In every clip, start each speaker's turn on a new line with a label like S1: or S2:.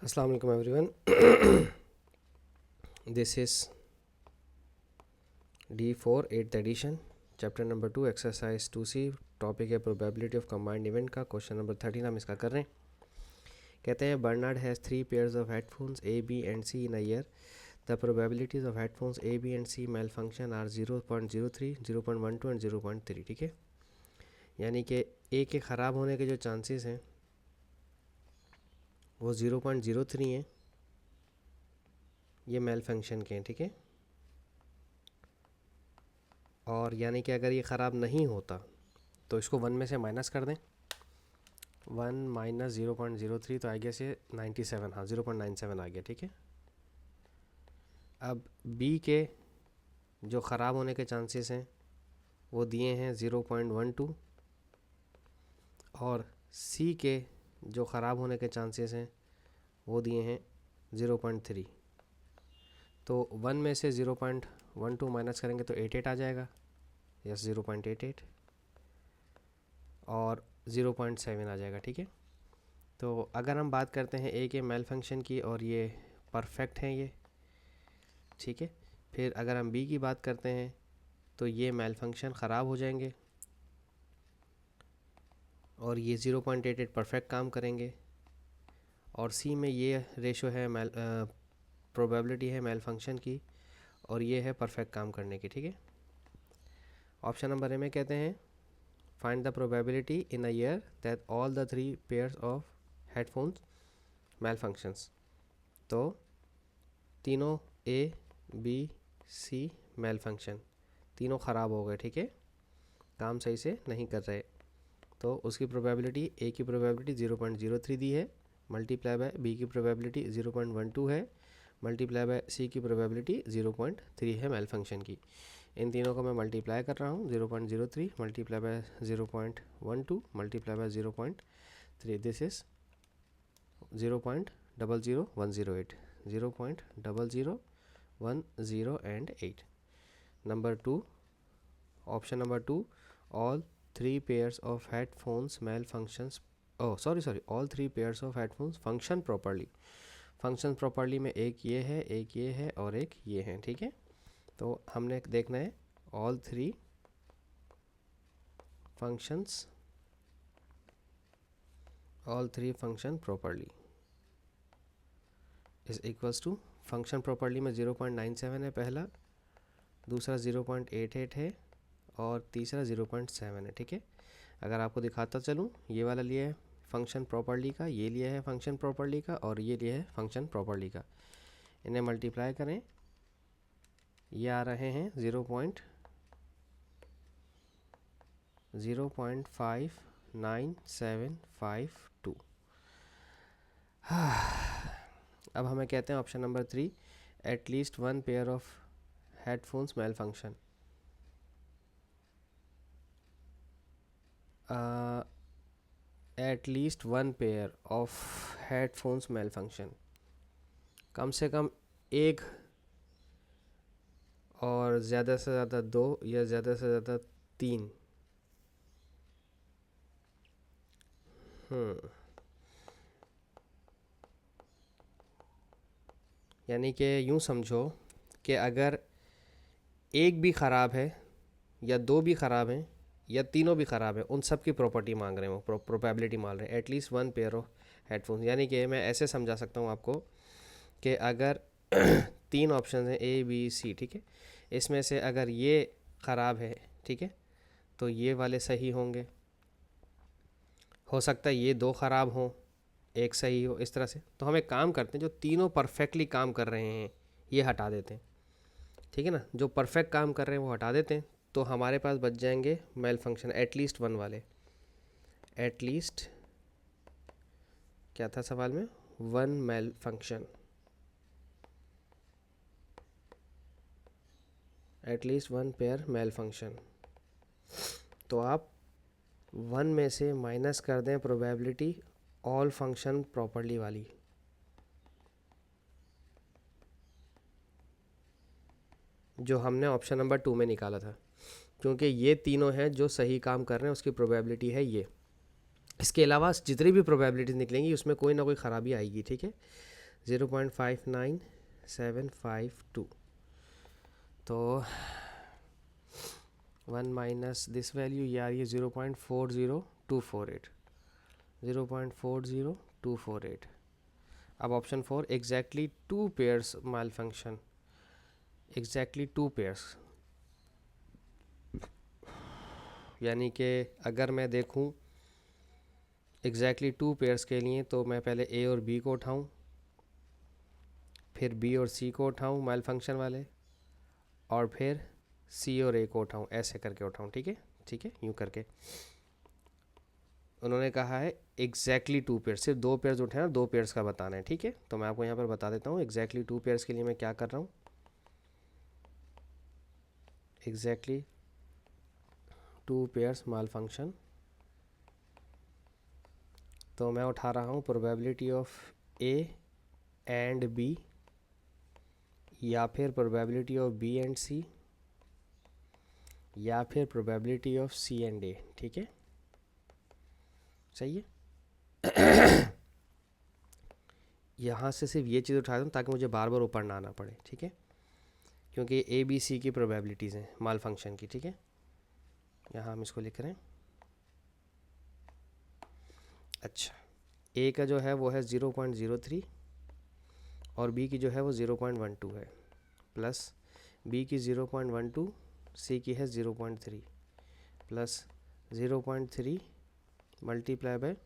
S1: Assalamu alaikum everyone. This is D4 8th edition, chapter number 2, exercise 2C. Topic है probability of combined event का. Question number 13 हम इसका कर रहे हैं. कहते हैं Bernard has 3 pairs of headphones A, B and C in a year. The probabilities of headphones A, B and C malfunction are 0.03, 0.12 and 0.3. ठीक है, यानी कि A के ख़राब होने के जो चांसेस हैं वो 0.03 हैं, ये मेल फंक्शन के हैं. ठीक है, और यानी कि अगर ये ख़राब नहीं होता तो इसको 1 में से माइनस कर दें. 1 माइनस 0.03 तो आ गया से 97. हाँ, 0.97 आ गया. ठीक है, अब बी के जो ख़राब होने के चांसेस हैं वो दिए हैं 0.12 और सी के जो ख़राब होने के चांसेस हैं वो दिए हैं 0.3. तो 1 में से 0.12 माइनस करेंगे तो 88 आ जाएगा. यस, 0.88 और 0.7 आ जाएगा. ठीक है, तो अगर हम बात करते हैं ए के मेल फंक्शन की और ये परफेक्ट हैं ये. ठीक है, फिर अगर हम बी की बात करते हैं तो ये मेल फंक्शन ख़राब हो जाएंगे और ये 0.88 परफेक्ट काम करेंगे. और सी में ये रेशो है प्रोबेबिलिटी है मेल फंक्शन की और ये है परफेक्ट काम करने की. ठीक है, ऑप्शन नंबर ए में कहते हैं find the probability in a year that all the 3 pairs of headphones mail functions. तो तीनों A B C mail function तीनों ख़राब हो गए. ठीक है, काम सही से नहीं कर रहे, तो उसकी प्रोबेबिलिटी ए की प्रोबेबिलिटी 0.03 दी है, मल्टीप्लाई बाय बी की प्रोबेबिलिटी 0.12 है, मल्टीप्लाई बाय सी की प्रोबेबिलिटी 0.3 है मेल फंक्शन की. इन तीनों को मैं मल्टीप्लाई कर रहा हूँ. 0.03 multiply by 0.12 multiply by 0.3, this is 0.00108. 0.00108. Number 2, option number 2, all 3 pairs of headphones malfunctions. all 3 pairs of headphones function properly. Function properly में एक ये है और एक ये है. ठीक है, तो हमने देखना है all 3 function properly is equals to function properly में 0.97 है पहला, दूसरा 0.88 है और तीसरा 0.7 है. ठीक है, अगर आपको दिखाता चलूँ, ये वाला लिया है फंक्शन प्रॉपरली का, ये लिया है फंक्शन प्रॉपरली का और ये लिया है फंक्शन प्रॉपरली का. इन्हें मल्टीप्लाई करें, ये आ रहे हैं 0.0.59752. अब हमें कहते हैं option number 3, at least 1 pair of headphones mail function. At least 1 pair of headphones mail function, कम से कम एक और ज़्यादा से ज़्यादा 2 या ज़्यादा से ज़्यादा 3. यानी कि यूँ समझो कि अगर एक भी ख़राब है या 2 भी ख़राब हैं या तीनों भी ख़राब हैं, उन सब की प्रॉपर्टी मांग रहे हैं, वो प्रोबेबिलिटी मांग रहे हैं. एटलीस्ट 1 पेयर ऑफ हेडफोन्स, यानी कि मैं ऐसे समझा सकता हूँ आपको कि अगर 3 ऑप्शन हैं ए बी सी. ठीक है, इसमें से अगर ये ख़राब है, ठीक है, तो ये वाले सही होंगे. हो सकता है ये 2 ख़राब हों, एक सही हो, इस तरह से. तो हम एक काम करते हैं, जो तीनों परफेक्टली काम कर रहे हैं ये हटा देते हैं. ठीक है ना, जो परफेक्ट काम कर रहे हैं वो हटा देते हैं, तो हमारे पास बच जाएंगे मेल फंक्शन एटलीस्ट 1 वाले. एटलीस्ट क्या था सवाल में, 1 mail function, at least 1 pair mail function. तो आप 1 में से माइनस कर दें प्रोबेबिलिटी ऑल फंक्शन प्रॉपरली वाली. जो हमने ऑप्शन नंबर 2 में निकाला था, क्योंकि ये तीनों हैं जो सही काम कर रहे हैं, उसकी प्रोबेबिलिटी है ये. इसके अलावा जितनी भी प्रोबेबिलिटीज़ निकलेंगी उसमें कोई ना कोई ख़राबी आएगी, ठीक है। 0.59752, तो 1 माइनस दिस वैल्यू ये आ रही है 0.40248, 0.40248। अब ऑप्शन 4, एग्जैक्टली 2 पेयर्स माल फंक्शन, एग्जैक्टली 2 पेयर्स, यानी कि अगर मैं देखूं एग्जैक्टली 2 पेयर्स के लिए तो मैं पहले ए और बी को उठाऊं, फिर बी और सी को उठाऊं माल फंक्शन वाले, और फिर सी और ए को उठाऊं, ऐसे करके उठाऊं, ठीक है, ठीक है, यूँ करके। उन्होंने कहा है एग्जैक्टली 2 पेयर्स, सिर्फ 2 पेयर्स उठे हैं, 2 पेयर्स का बताना है, ठीक है। तो मैं आपको यहाँ पर बता देता हूँ एग्जैक्टली 2 पेयर्स के लिए मैं क्या कर रहा हूँ। एग्जैक्टली 2 पेयर्स माल फंक्शन, तो मैं उठा रहा हूँ probability of A and B, या फिर probability of B and C, या फिर probability of C and A, ठीक है, सही है। यहाँ से सिर्फ ये चीज़ उठा दूँ ताकि मुझे बार बार ऊपर ना आना पड़े, ठीक है, क्योंकि ए बी सी की प्रोबेबिलिटीज़ हैं माल फंक्शन की, ठीक है। यहाँ हम इसको लिख रहे हैं। अच्छा, ए का जो है वो है 0.03 और बी की जो है वो 0.12 है, प्लस बी की 0.12, सी की है 0.3, plus 0.3 multiply by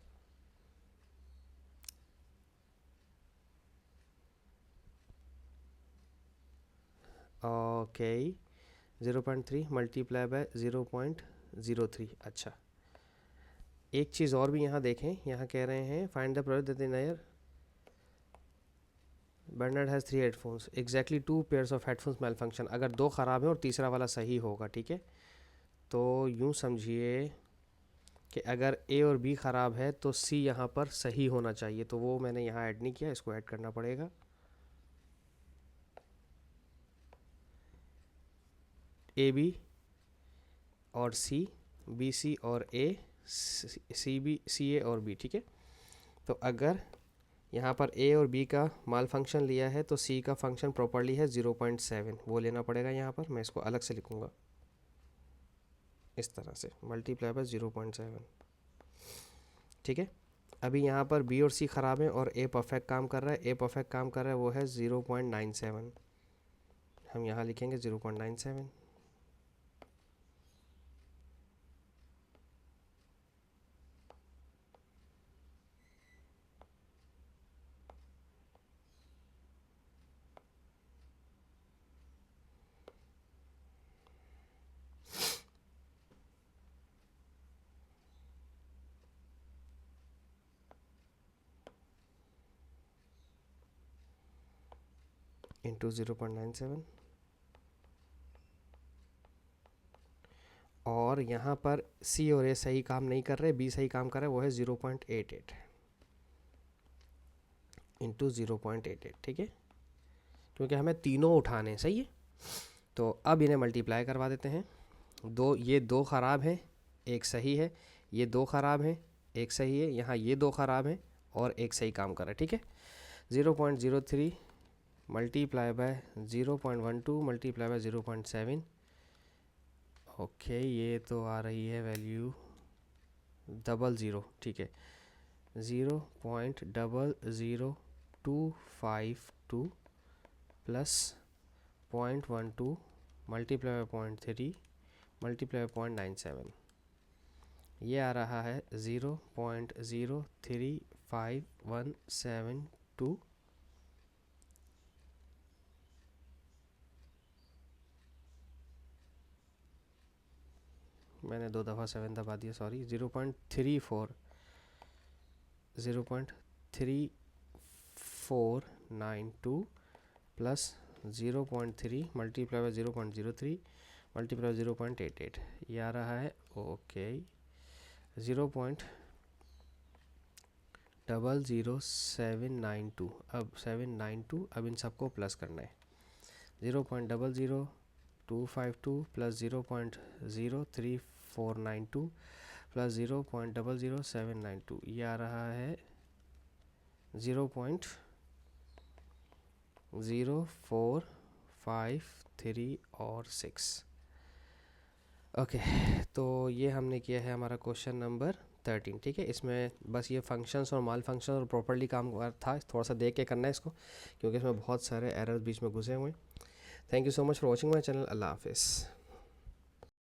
S1: okay 0.3 multiply by 0.03। अच्छा, एक चीज़ और भी यहाँ देखें, यहाँ कह रहे हैं find the product that Bernard has 3 headphones, exactly 2 pairs of headphones mail function. अगर 2 ख़राब हैं और तीसरा वाला सही होगा, ठीक है, तो यूँ समझिए कि अगर ए और बी ख़राब है तो सी यहाँ पर सही होना चाहिए, तो वो मैंने यहाँ ऐड नहीं किया, इसको ऐड करना पड़ेगा। ए बी और सी, बी सी और ए, सी बी, सी ए और बी, ठीक है। तो अगर यहाँ पर ए और बी का माल फंक्शन लिया है तो सी का फंक्शन प्रॉपर्ली है 0.7, वो लेना पड़ेगा। यहाँ पर मैं इसको अलग से लिखूँगा इस तरह से, मल्टीप्लाई बाय 0.7, ठीक है। अभी यहाँ पर बी और सी ख़राब है और ए परफेक्ट काम कर रहा है, ए परफेक्ट काम कर रहा है वो है 0.97, हम यहाँ लिखेंगे 0.97। इंटू 0.97, और यहाँ पर सी और ए सही काम नहीं कर रहे, बी सही काम कर रहा है, वो है 0.88 इंटू 0.88, ठीक है, क्योंकि हमें तीनों उठाने, सही है। तो अब इन्हें मल्टीप्लाई करवा देते हैं। ये दो ख़राब हैं, एक सही है, ये दो ख़राब हैं, एक सही है, यहाँ ये दो ख़राब हैं और एक सही काम कर रहा है, ठीक है। 0.03 multiply by 0.12 multiply by 0.7, okay, ये तो आ रही है वैल्यू 00, ठीक है, 0.00252 plus 0.12 multiply by 0.3 multiply by 0.97, ये आ रहा है 0.035172। मैंने 2 दफ़ा 7 दबा दिया, sorry, 0.3492 plus 0.3 multiply by 0.03 multiply 0.88, ये आ रहा है ओके 0.00792। अब 792, अब इन सबको प्लस करना है, 0.00252 प्लस 0.03492 प्लस 0.00792, ये आ रहा है 0.0453 और 6। ओके, तो ये हमने किया है हमारा क्वेश्चन नंबर 13। ठीक है, इसमें बस ये फंक्शंस और माल फंक्शन और प्रॉपर्ली काम था, थोड़ा सा देख के करना है इसको, क्योंकि इसमें बहुत सारे एरर्स बीच में घुसे हुए हैं। Thank you so much for watching my channel. Allah हाफिज़।